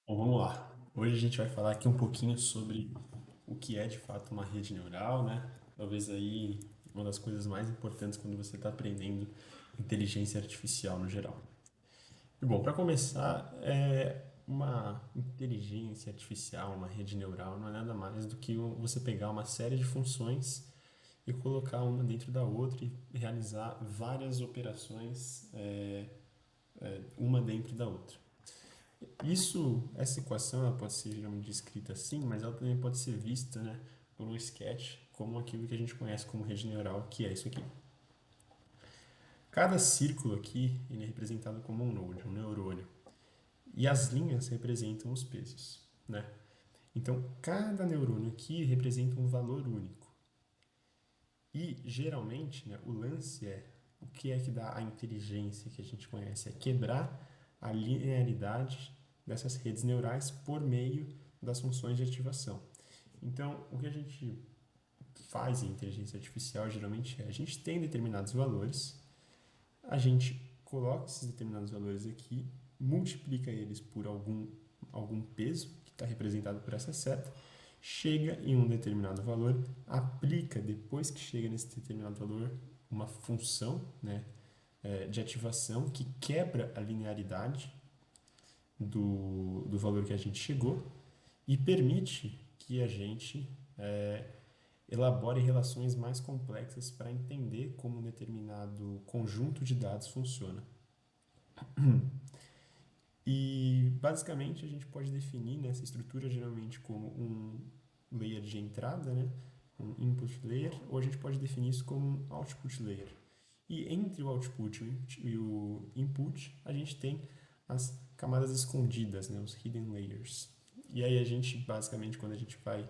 Bom, vamos lá. Hoje a gente vai falar aqui um pouquinho sobre o que é de fato uma rede neural, né? Talvez aí uma das coisas mais importantes quando você está aprendendo inteligência artificial no geral. E bom, para começar, uma inteligência artificial, uma rede neural, não é nada mais do que você pegar uma série de funções e colocar uma dentro da outra e realizar várias operações, uma dentro da outra. Essa equação ela pode ser geralmente descrita assim, mas ela também pode ser vista, né, por um sketch como aquilo que a gente conhece como rede neural, que é isso aqui. Cada círculo aqui ele é representado como um node, um neurônio, e as linhas representam os pesos, né? Então, cada neurônio aqui representa um valor único. E, geralmente, né, o lance o que é que dá a inteligência que a gente conhece? É quebrar a linearidade dessas redes neurais por meio das funções de ativação. Então, o que a gente faz em inteligência artificial geralmente a gente tem determinados valores, a gente coloca esses determinados valores aqui, multiplica eles por algum peso que está representado por essa seta, chega em um determinado valor, aplica depois que chega nesse determinado valor uma função, né, de ativação que quebra a linearidade do valor que a gente chegou e permite que a gente elabore relações mais complexas para entender como um determinado conjunto de dados funciona. E basicamente a gente pode definir nessa estrutura geralmente como um layer de entrada, né? Um input layer, ou a gente pode definir isso como um output layer. E entre o output e o input, a gente tem as camadas escondidas, né? Os hidden layers. E aí a gente, basicamente, quando a gente vai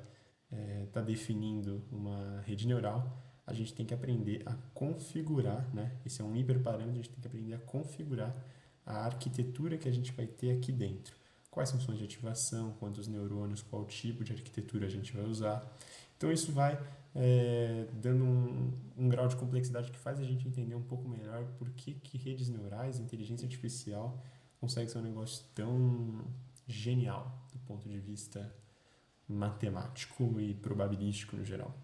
tá definindo uma rede neural, a gente tem que aprender a configurar, né? Esse é um hiperparâmetro, a gente tem que aprender a configurar a arquitetura que a gente vai ter aqui dentro. Quais funções de ativação, quantos neurônios, qual tipo de arquitetura a gente vai usar. Então isso vai dando um grau de complexidade que faz a gente entender um pouco melhor por que redes neurais, inteligência artificial, consegue ser um negócio tão genial do ponto de vista matemático e probabilístico no geral.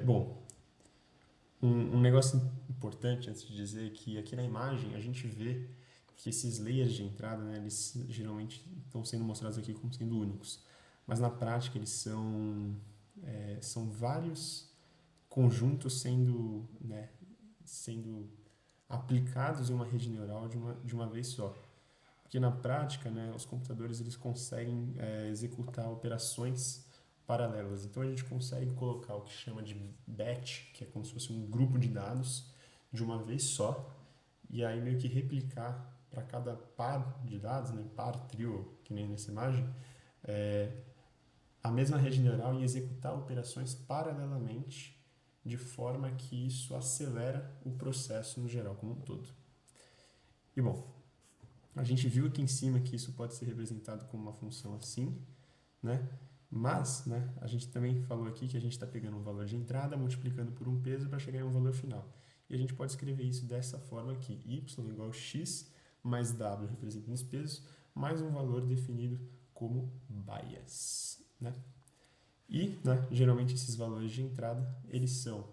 Bom, um negócio importante antes de dizer é que aqui na imagem a gente vê que esses layers de entrada, né, eles geralmente estão sendo mostrados aqui como sendo únicos, mas na prática eles são vários conjuntos sendo aplicados em uma rede neural de uma vez só. Porque na prática, né, os computadores eles conseguem executar operações paralelas. Então a gente consegue colocar o que chama de batch, que é como se fosse um grupo de dados de uma vez só, e aí meio que replicar para cada par de dados, né, par, trio, que nem nessa imagem, a mesma rede neural e executar operações paralelamente, de forma que isso acelera o processo no geral como um todo. E bom, a gente viu aqui em cima que isso pode ser representado como uma função assim, né? Mas, né, a gente também falou aqui que a gente está pegando um valor de entrada, multiplicando por um peso para chegar em um valor final. E a gente pode escrever isso dessa forma aqui: y igual a x mais w representando os pesos, mais um valor definido como bias, né? E, né, geralmente esses valores de entrada, eles são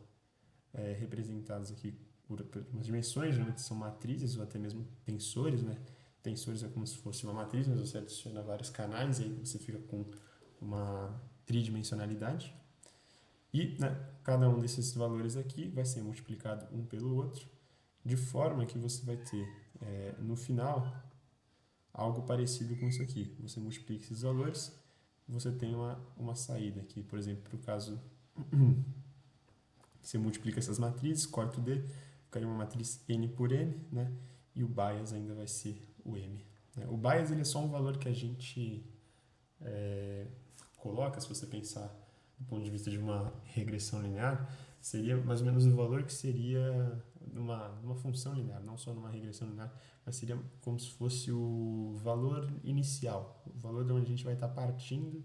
representados aqui por umas dimensões, geralmente são matrizes ou até mesmo tensores, né? Tensores é como se fosse uma matriz, mas você adiciona vários canais e aí você fica com uma tridimensionalidade. E, né, cada um desses valores aqui vai ser multiplicado um pelo outro, de forma que você vai ter, no final, algo parecido com isso aqui. Você multiplica esses valores, você tem uma saída aqui. Por exemplo, para o caso, você multiplica essas matrizes, corta o D, ficaria uma matriz N por N, né? E o bias ainda vai ser o M. Né? O bias ele é só um valor que a gente coloca, se você pensar do ponto de vista de uma regressão linear, seria mais ou menos o valor que seria numa função linear, não só numa regressão linear, mas seria como se fosse o valor inicial, o valor de onde a gente vai estar partindo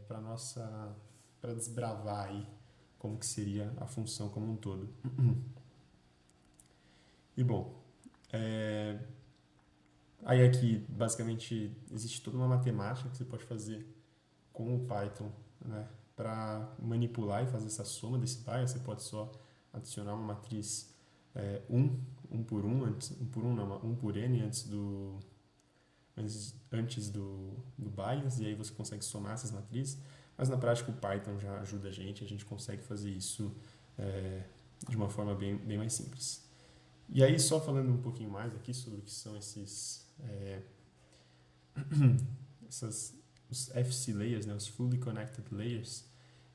para desbravar aí como que seria a função como um todo. E bom, Aí aqui, basicamente, existe toda uma matemática que você pode fazer com o Python, né, para manipular e fazer essa soma desse bias. Você pode só adicionar uma matriz 1 por 1, antes, 1 por 1 não, 1 por n antes do bias, e aí você consegue somar essas matrizes. Mas na prática o Python já ajuda a gente consegue fazer isso é, de uma forma bem mais simples. E aí, só falando um pouquinho mais aqui sobre o que são os FC layers, né, os Fully Connected Layers,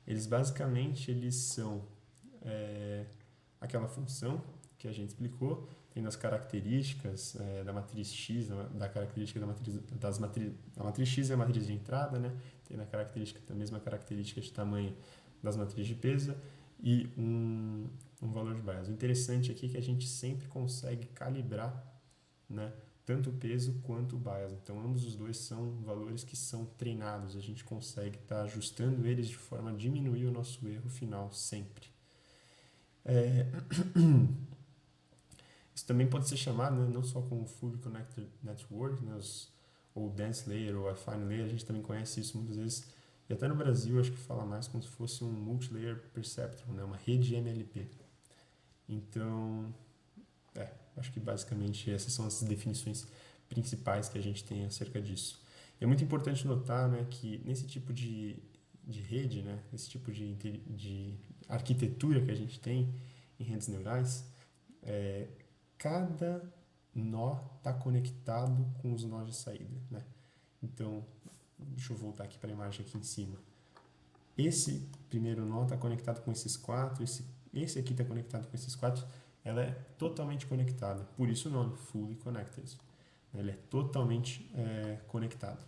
eles são aquela função que a gente explicou, tendo as características da matriz X, da característica da matriz X é a matriz de entrada, né, tendo a mesma característica de tamanho das matrizes de peso e um valor de bias. O interessante aqui é que a gente sempre consegue calibrar, né, tanto o peso quanto o bias. Então, ambos os dois são valores que são treinados. A gente consegue estar ajustando eles de forma a diminuir o nosso erro final sempre. Isso também pode ser chamado, né, não só como Fully Connected Network, né, ou Dense Layer ou Affine Layer, a gente também conhece isso muitas vezes. E até no Brasil, acho que fala mais como se fosse um Multilayer Perceptron, né, uma rede MLP. Então, acho que basicamente essas são as definições principais que a gente tem acerca disso. E é muito importante notar, né, que nesse tipo de rede, né, esse tipo de arquitetura que a gente tem em redes neurais, cada nó está conectado com os nós de saída, né? Então, deixa eu voltar aqui para a imagem aqui em cima. Esse primeiro nó está conectado com esses quatro, esse aqui está conectado com esses quatro, ela é totalmente conectada, por isso o nome, Fully Connected. Ele é totalmente conectado.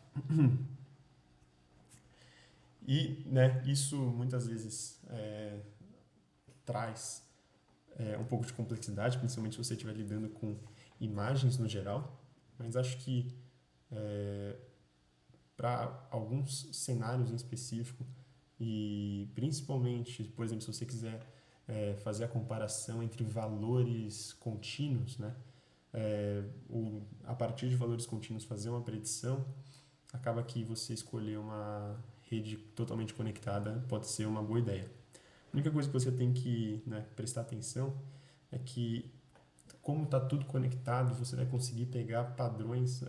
E, né, isso muitas vezes traz um pouco de complexidade, principalmente se você estiver lidando com imagens no geral, mas acho que para alguns cenários em específico e principalmente, por exemplo, se você quiser fazer a comparação entre valores contínuos, né, a partir de valores contínuos fazer uma predição, acaba que você escolher uma rede totalmente conectada pode ser uma boa ideia. A única coisa que você tem que, né, prestar atenção é que, como está tudo conectado, você vai conseguir pegar padrões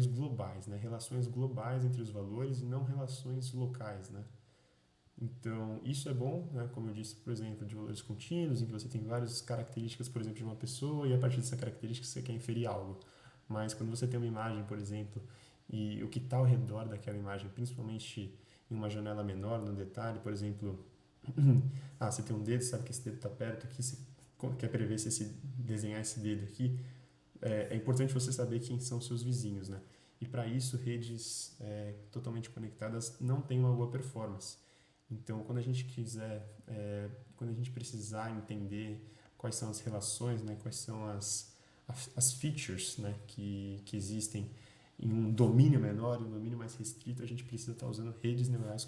globais, né, relações globais entre os valores e não relações locais, né. Então, isso é bom, né, como eu disse, por exemplo, de valores contínuos, em que você tem várias características, por exemplo, de uma pessoa, e a partir dessa característica você quer inferir algo. Mas quando você tem uma imagem, por exemplo, e o que está ao redor daquela imagem, principalmente em uma janela menor, no detalhe, por exemplo, você tem um dedo, sabe que esse dedo está perto aqui, você quer prever se desenhar esse dedo aqui, é importante você saber quem são seus vizinhos, né? E para isso, redes totalmente conectadas não têm uma boa performance. Então, quando a gente quando a gente precisar entender quais são as relações, né, quais são as features, né, que existem em um domínio menor, em um domínio mais restrito, a gente precisa estar usando redes neurais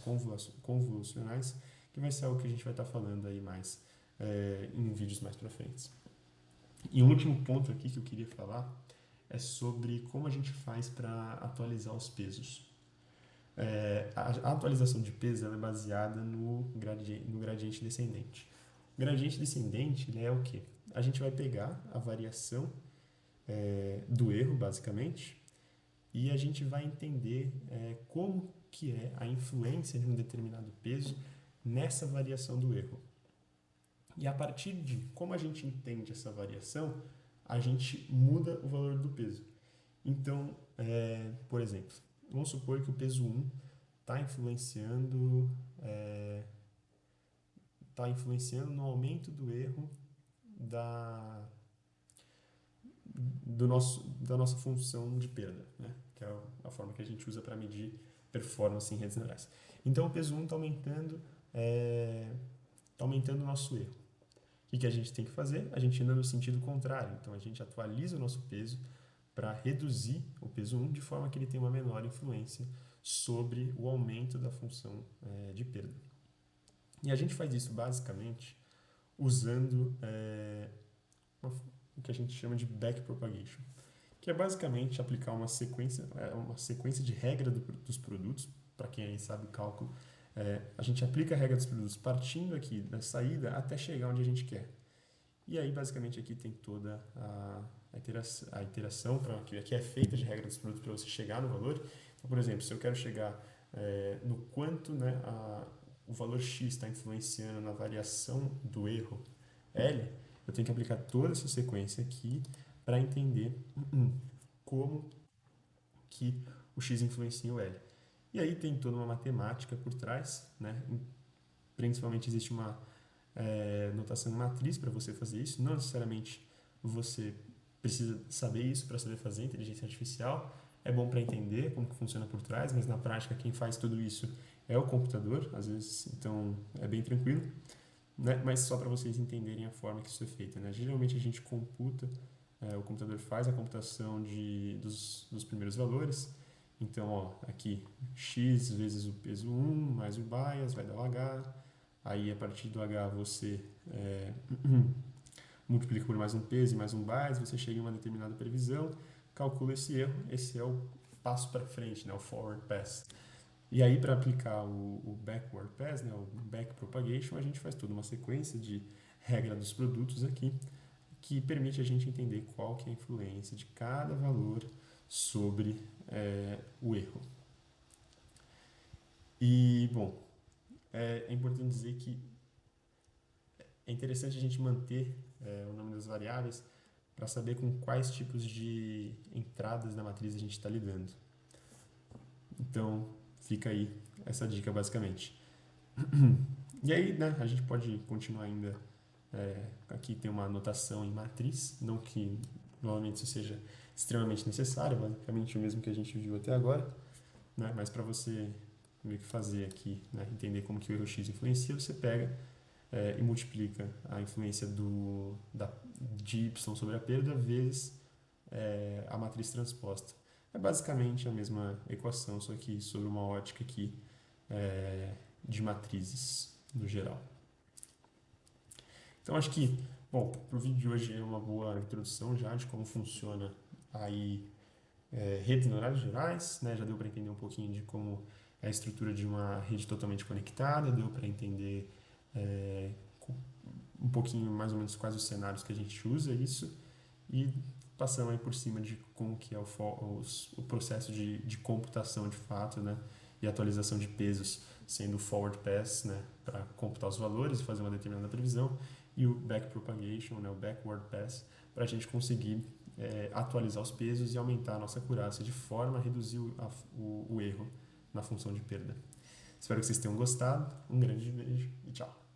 convolucionais, que vai ser algo que a gente vai estar falando aí mais em vídeos mais para frente. E um último ponto aqui que eu queria falar é sobre como a gente faz para atualizar os pesos. A atualização de peso ela é baseada no gradiente descendente. O gradiente descendente ele é o quê? A gente vai pegar a variação do erro, basicamente, e a gente vai entender como que é a influência de um determinado peso nessa variação do erro. E a partir de como a gente entende essa variação, a gente muda o valor do peso. Então, por exemplo, vamos supor que o peso 1 está influenciando no aumento do erro da nossa função de perda, né? Que é a forma que a gente usa para medir performance em redes neurais. Então, o peso 1 está aumentando o nosso erro. O que a gente tem que fazer? A gente anda no sentido contrário. Então, a gente atualiza o nosso peso para reduzir o peso 1 de forma que ele tenha uma menor influência sobre o aumento da função de perda. E a gente faz isso basicamente usando o que a gente chama de backpropagation, que é basicamente aplicar uma sequência de regra dos produtos. Para quem aí sabe o cálculo, a gente aplica a regra dos produtos partindo aqui da saída até chegar onde a gente quer. E aí, basicamente, aqui tem toda a iteração que é feita de regra dos produtos para você chegar no valor. Então, por exemplo, se eu quero chegar no quanto, né, o valor x está influenciando na variação do erro L, eu tenho que aplicar toda essa sequência aqui para entender como que o x influencia o L. E aí tem toda uma matemática por trás, né? Principalmente existe uma notação em matriz para você fazer isso. Não necessariamente você precisa saber isso para saber fazer inteligência artificial. É bom para entender como que funciona por trás, mas na prática quem faz tudo isso é o computador, às vezes, então é bem tranquilo, né? Mas só para vocês entenderem a forma que isso é feito, né? Geralmente a gente computa, o computador faz a computação dos primeiros valores. Então, ó, aqui x vezes o peso 1 mais o bias vai dar o h. Aí, a partir do h, você multiplica por mais um peso e mais um bias, você chega em uma determinada previsão, calcula esse erro. Esse é o passo para frente, né, o forward pass. E aí, para aplicar o backward pass, né, o back propagation, a gente faz toda uma sequência de regra dos produtos aqui, que permite a gente entender qual que é a influência de cada valor sobre o erro. E, bom, é importante dizer que é interessante a gente manter o nome das variáveis para saber com quais tipos de entradas da matriz a gente está lidando. Então, fica aí essa dica basicamente. E aí, né, a gente pode continuar ainda. Aqui tem uma anotação em matriz, não que normalmente isso seja extremamente necessário, basicamente o mesmo que a gente viu até agora, né? Mas para você meio que fazer aqui, né, entender como que o erro x influencia, você pega e multiplica a influência de y sobre a perda vezes a matriz transposta. É basicamente a mesma equação, só que sobre uma ótica aqui de matrizes no geral. Então acho que, bom, para o vídeo de hoje é uma boa introdução já de como funciona aí redes neurais gerais, né? Já deu para entender um pouquinho de como é a estrutura de uma rede totalmente conectada, deu para entender um pouquinho mais ou menos quais os cenários que a gente usa isso e passamos aí por cima de como que é o processo de computação de fato, né? E atualização de pesos, sendo o forward pass, né, para computar os valores e fazer uma determinada previsão, e o back propagation, né, o backward pass, para a gente conseguir atualizar os pesos e aumentar a nossa acurácia de forma a reduzir o erro na função de perda. Espero que vocês tenham gostado. Um grande beijo e tchau!